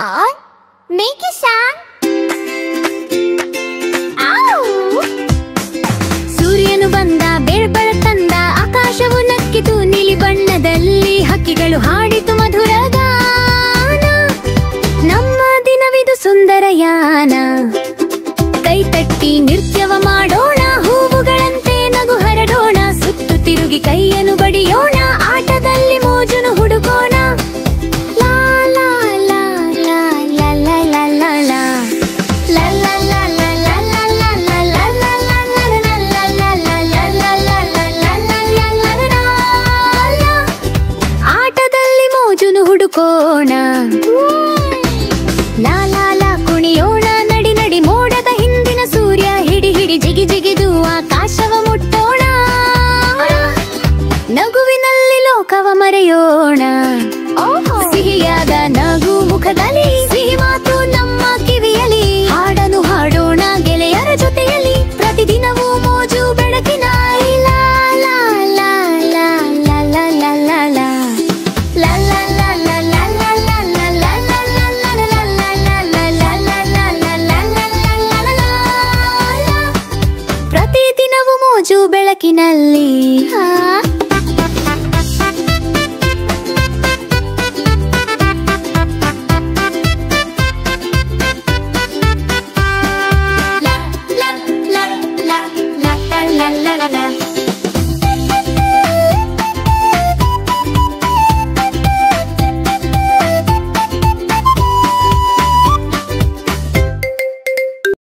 on, make a sound. ಸೂರ್ಯನು ಬಂದ, ಬೆಳಬೆಳ ತಂದ, ಆಕಾಶವು ನಕ್ಕಿತು ನೀಲಿ ಬಣ್ಣದಲ್ಲಿ, ಹಕ್ಕಿಗಳು ಹಾಡಿತು ಮಧುರ ಗಾನ. ನಮ್ಮ ದಿನವಿದು ಸುಂದರಯಾನ, ಕೈ ತಟ್ಟಿ ನೃತ್ಯವ ಮಾಡೋಣ, ಹೂವುಗಳಂತೆ ನಗು ಹರಡೋಣ, ಸುತ್ತು ತಿರುಗಿ ಕೈಯನ್ನು ಬಡಿಯೋಣ, ಆಟದಲ್ಲಿ ಮೋಜುನು ಹುಡುಕೋಣ. ಹುಡುಕೋಣ ಲಾಲಾಲ ಕುಣಿಯೋಣ, ನಡಿ ನಡಿ ಮೋಡದ ಹಿಂದಿನ ಸೂರ್ಯ ಹಿಡಿ ಹಿಡಿ ಜಿಗಿ ಜಿಗಿದು ಆಕಾಶವ ಮುಟ್ಟೋಣ, ನಗುವಿನಲ್ಲಿ ಲೋಕವ ಮರೆಯೋಣ. ಸಿಹಿಯಾದ ನಗು ಮುಖದಲ್ಲಿ, ಸಿಹಿ ಮಾತು ನಮ್ಮ ಕಿವಿಯಲಿ, ಹಾಡನು ಹಾಡೋಣ ಗೆಳೆಯರ ಜೊತೆಯಲ್ಲಿ, ಪ್ರತಿದಿನವೂ ಮೋಜು ಬೆಳಕಿನ ಮೋಜು ಬೆಳಕಿನಲ್ಲಿ. La la la la la la la la la la.